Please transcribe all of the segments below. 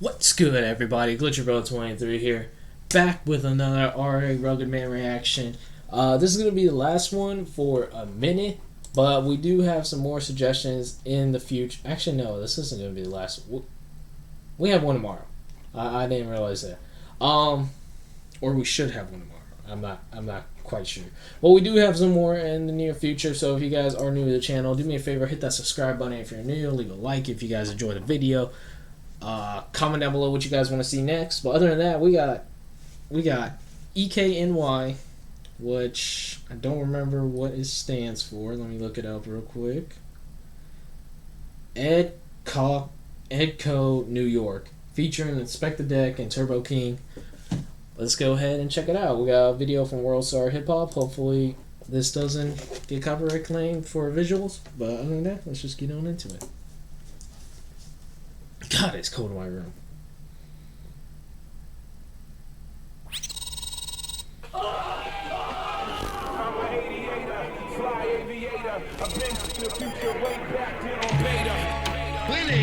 What's good, everybody? GlitcherBro23 here, back with another RA Rugged Man reaction. This is going to be the last one for a minute, but we do have some more suggestions in the future. Actually, no, this isn't going to be the last. We have one tomorrow. I didn't realize that. Or we should have one tomorrow. I'm not quite sure. But we do have some more in the near future, so if you guys are new to the channel, do me a favor, hit that subscribe button if you're new, leave a like if you guys enjoy the video. Comment down below what you guys want to see next. But other than that, we got E.K.N.Y, which I don't remember what it stands for. Let me look it up real quick. Koch, New York, featuring Inspectah and Turbo King. Let's go ahead and check it out. We got a video from World Star Hip Hop. Hopefully this doesn't get copyright claimed for visuals. But other than that, let's just get on into it. God, it's cold in my room.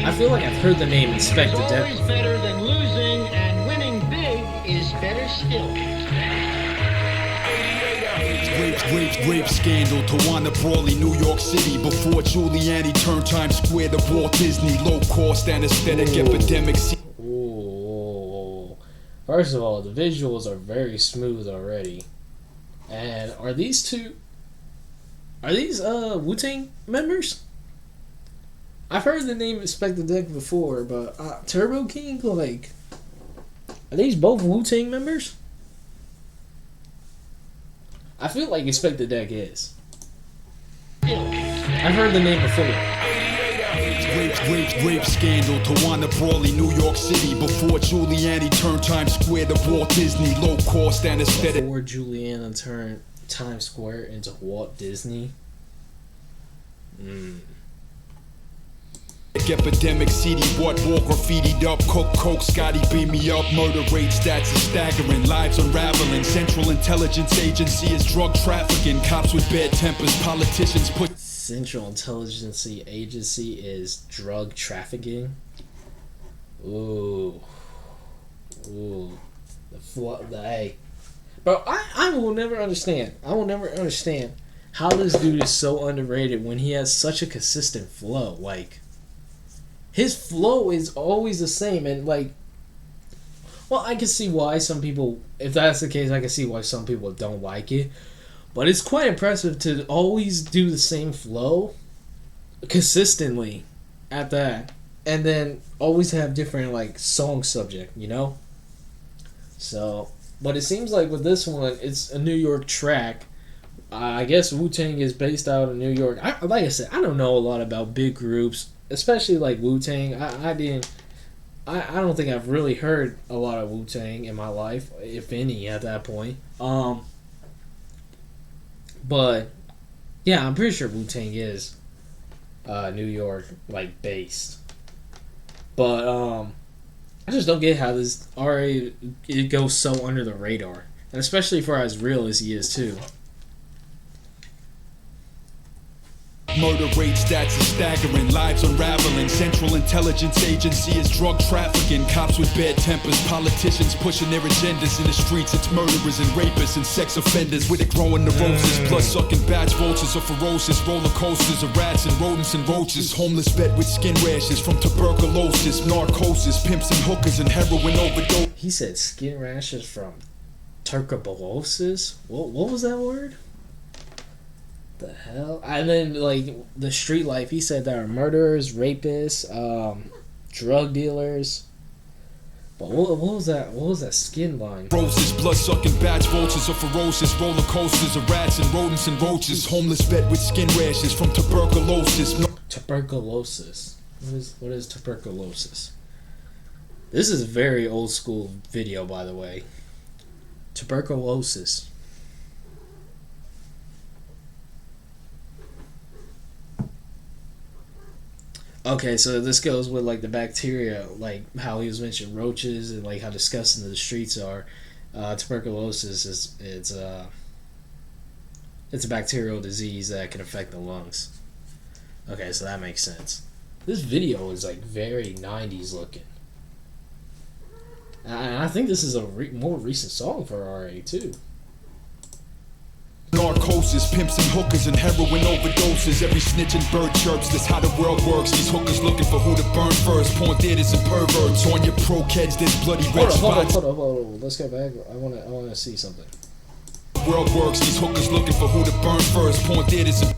I feel like I've heard the name Inspectah. Always better than losing, and winning big is better still. Rape scandal, Tawana Brawley, New York City. Before Giuliani turned Times Square to Walt Disney. Low cost anesthetic epidemic. Ooh. First of all, the visuals are very smooth already. And are these Wu-Tang members? I've heard the name Inspectah before, but Turbo King, like, are these both Wu-Tang members? I feel like Inspectah is. I've heard the name before. Rape scandal, Tawana Brawley, New York City. Before Giuliani turned Times Square to Walt Disney. Low cost anesthetic. Before Giuliani turned Times Square into Walt Disney. Epidemic, CD, what war graffitied up. Koch, Scotty, beam me up. Murder rate stats are staggering. Lives unraveling. Central Intelligence Agency is drug trafficking. Cops with bad tempers. Politicians put. Central Intelligence Agency is drug trafficking. Ooh. Hey. Bro, I will never understand. I will never understand how this dude is so underrated when he has such a consistent flow. Like, his flow is always the same, and like, well, I can see why some people, if that's the case, I can see why some people don't like it. But it's quite impressive to always do the same flow consistently at that, and then always have different like song subject, you know? So, but it seems like with this one, it's a New York track. I guess Wu-Tang is based out of New York. Like I said, I don't know a lot about big groups, especially like Wu-Tang. I don't think I've really heard a lot of Wu-Tang in my life, if any, at that point. But yeah, I'm pretty sure Wu-Tang is New York like based. But I just don't get how this RA it goes so under the radar, and especially for as real as he is too. Murder rate stats are staggering, lives unraveling. Central Intelligence Agency is drug trafficking. Cops with bad tempers, politicians pushing their agendas in the streets. It's murderers and rapists and sex offenders with it growing neurosis. Blood sucking badge vultures are ferocious. Roller coasters of rats and rodents and roaches. Homeless vet with skin rashes from tuberculosis. Narcosis, pimps and hookers and heroin overdose. He said skin rashes from tuberculosis. What was that word? The hell? And then like the street life, he said there are murderers, rapists, drug dealers. But what was that? What was that skin line? Roses, blood sucking badge vultures are ferocious. Roller coasters of rats and rodents and roaches. Homeless vet with skin rashes from tuberculosis. Tuberculosis. What is tuberculosis? This is a very old school video, by the way. Tuberculosis. Okay, so this goes with like the bacteria, like how he was mentioning roaches and like how disgusting the streets are. Tuberculosis is it's a bacterial disease that can affect the lungs. Okay, so that makes sense. This video is like very 90s looking. And I think this is a more recent song for RA too. Narcosis, pimps and hookers and heroin overdoses. Every snitch and bird chirps, that's how the world works. These hookers looking for who to burn first. Porn theaters and perverts. On your pro kids, there's bloody red spots. Hold on. Let's go back. I wanna see something. World works, these hookers looking for who to burn first. Porn theaters and...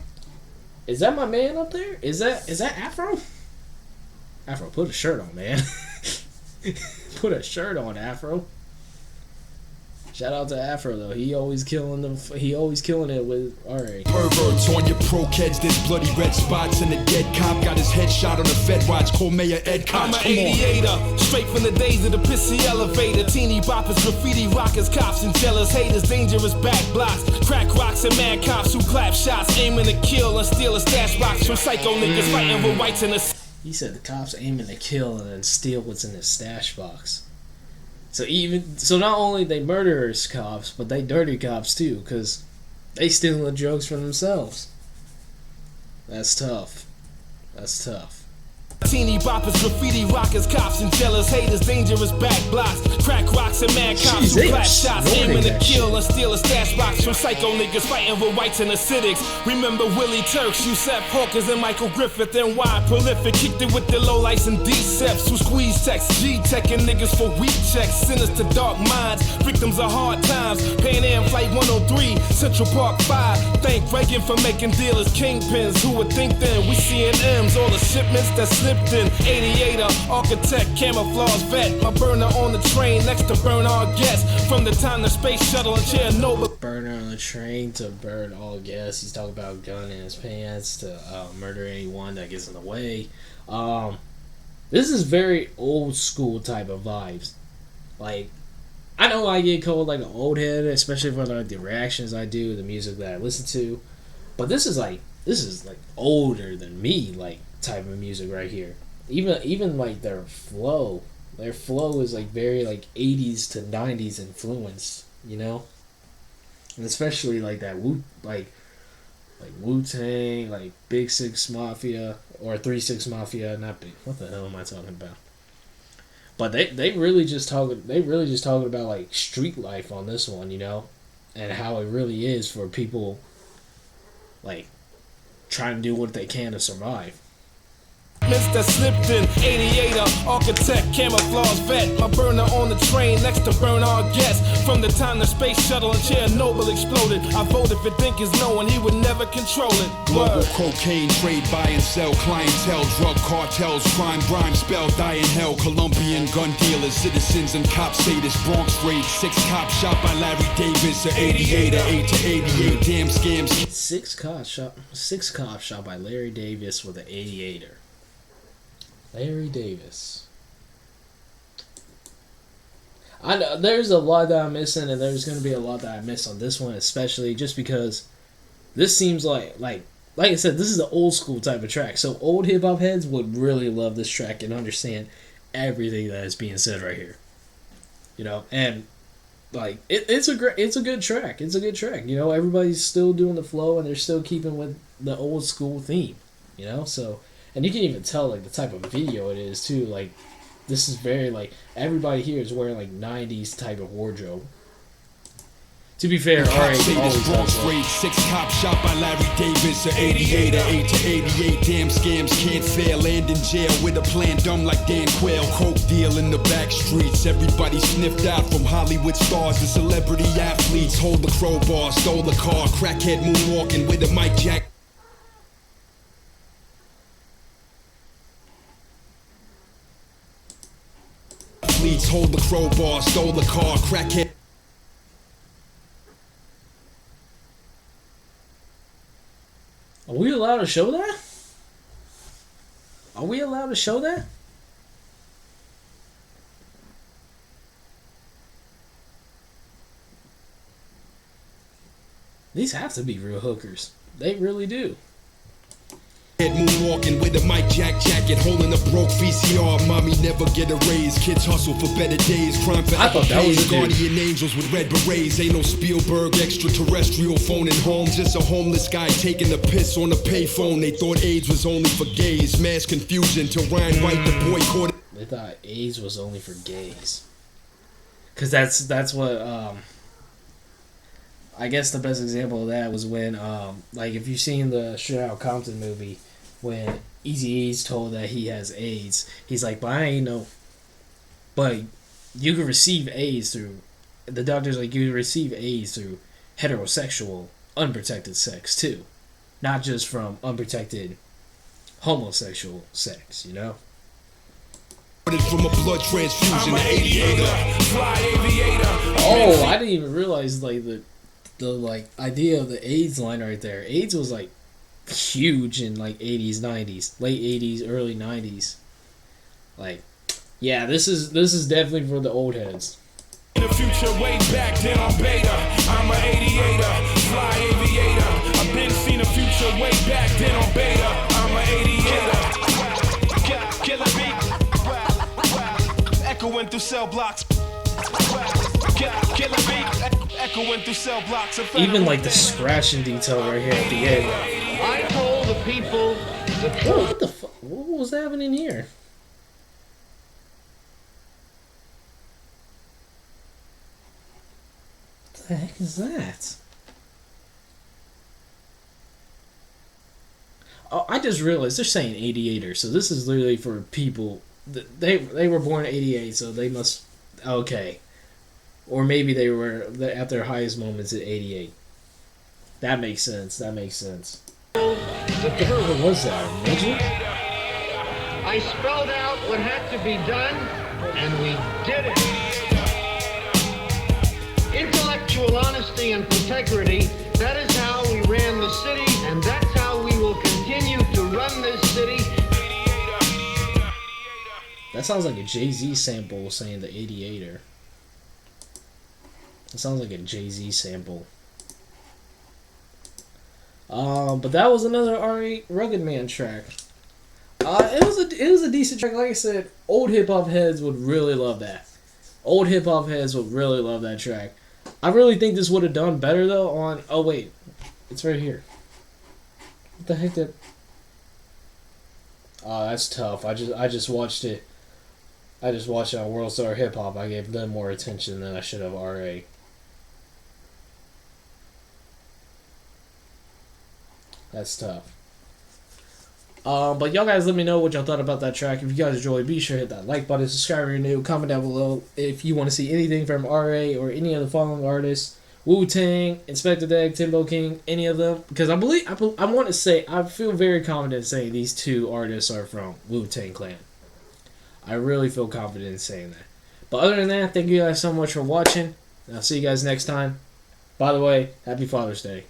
Is that my man up there? Is that Afro? Afro, put a shirt on, man. Put a shirt on, Afro. Shout out to Afro though. He always killing it with RA. Perverts on your pro kids, there's bloody red spots, and the dead cop got his head shot on a Fed watch. Call Mayor Ed Koch. I'm an 88er, straight from the days of the pissy elevator. Teeny boppers, graffiti rockers, cops and jealous haters, dangerous back blocks, crack rocks and mad cops who clap shots, aiming to kill and steal a stash box from psycho niggas fighting for whites in the... He said the cops aiming to kill and then steal what's in his stash box. So not only they murderers cops, but they dirty cops too, because they stealing the drugs for themselves. That's tough. That's tough. Teeny boppers, graffiti rockers, cops and jealous haters, dangerous back blocks, crack rocks and mad cops who clap shots, aiming to kill and steal a stash box from psycho niggas fighting for whites and acidics. Remember Willie Turks, Yusef Hawkins and Michael Griffith, and why prolific, kicked it with the lowlights and D-Seps who squeeze checks, G-Teching niggas for weak checks, sinister dark minds, victims of hard times, Pan Am Flight 103, Central Park 5, thank Reagan for making dealers kingpins, who would think then we seeing M's, all the shipments that slip in. 88er, architect, camouflage vet. My burner on the train next to burn all guests. From the time the space shuttle and Chernobyl. Burner on the train to burn all guests. He's talking about gun in his pants to murder anyone that gets in the way. This is very old school type of vibes. Like, I know I get called like an old head, especially for like the reactions I do, the music that I listen to. But this is like older than me, like, type of music right here. Even like their flow is like very like 80s to 90s influenced, you know, and especially like that Wu-Tang, like Big Six Mafia or 3-6 Mafia, not big. What the hell am I talking about? But they really just talking about like street life on this one, you know, and how it really is for people like trying to do what they can to survive. That slipped in, 88er, architect, camouflage vet. My burner on the train next to burn all guests. From the time the space shuttle and Chernobyl exploded, I voted for Dinkins knowing he would never control it. Global cocaine trade, buy and sell, clientele, drug cartels, crime, grime, spell, die in hell. Colombian gun dealers, citizens and cops say this. Bronx raid, 6 cops shot by Larry Davis, an 88er, 8 to 88, damn scams. 6 cops shot by Larry Davis with an 88er. Larry Davis. I know there's a lot that I'm missing, and there's going to be a lot that I miss on this one, especially just because this seems like I said, this is an old school type of track. So old hip hop heads would really love this track and understand everything that is being said right here. You know, and like it's a good track. It's a good track. You know, everybody's still doing the flow and they're still keeping with the old school theme. You know, so. And you can even tell, like, the type of video it is, too. Like, this is very, like, everybody here is wearing, like, 90s type of wardrobe. To be fair, alright, always Bronx raid, 6 cops shot by Larry Davis, an 88er, 8 to 88, damn scams can't fail. Land in jail with a plan dumb like Dan Quayle. Coke deal in the back streets, everybody sniffed out from Hollywood stars to celebrity athletes. Hold the crowbar, stole the car, crackhead moonwalking with a mic jack. Hold the crowbar, stole the car, crackhead. Are we allowed to show that? Are we allowed to show that? These have to be real hookers. They really do. Moonwalking with a Mike Jack jacket, holding a broke VCR. Mommy never get a raise. Kids hustle for better days. Crime for days. Guardian angels with red berets. Ain't no Spielberg extraterrestrial phoning home. Just a homeless guy taking a piss on a payphone. They thought AIDS was only for gays. Mass confusion till Ryan White the boycott. They thought AIDS was only for gays. Because that's what I guess the best example of that was when like if you've seen the Straight Outta Compton movie when Eazy-E's told that he has AIDS, he's like, but I ain't no, but you can receive AIDS through, the doctor's like, you can receive AIDS through heterosexual unprotected sex too, not just from unprotected homosexual sex, you know. From a blood transfusion, aviator, fly aviator. Oh, I didn't even realize like the like idea of the AIDS line right there. AIDS was like huge in like 80s, 90s, late 80s, early 90s. Like, yeah, this is definitely for the old heads. In the future, way back then on beta, I'm an aviator, fly aviator. I've been seen the future way back then on beta, I'm an aviator. Killer beat, echoing through cell blocks. Killer beat, echoing through cell blocks. Even like the scratching detail right here at the end. I told the people the Oh, truth. what the fuck? What was happening here? What the heck is that? Oh, I just realized they're saying 88er, so this is literally for people. They were born in 88, so they must. Okay. Or maybe they were at their highest moments at 88. That makes sense. What the hell was that? A midget? I spelled out what had to be done, and we did it. Intellectual honesty and integrity, that is how we ran the city, and that's how we will continue to run this city. That sounds like a Jay-Z sample saying the 88er. It sounds like a Jay-Z sample. But that was another R.A. Rugged Man track. It was a decent track. Like I said, old hip hop heads would really love that. Old hip hop heads would really love that track. I really think this would have done better though on. Oh wait, it's right here. What the heck did? Oh, that's tough. I just watched it. I just watched it on World Star Hip Hop. I gave them more attention than I should have. R.A. That's tough. But y'all guys let me know what y'all thought about that track. If you guys enjoyed, be sure to hit that like button, subscribe if you're new, comment down below if you want to see anything from R.A. or any of the following artists. Wu-Tang, Inspectah, Timbo King, any of them. Because I want to say, I feel very confident saying these two artists are from Wu-Tang Clan. I really feel confident in saying that. But other than that, thank you guys so much for watching. I'll see you guys next time. By the way, happy Father's Day.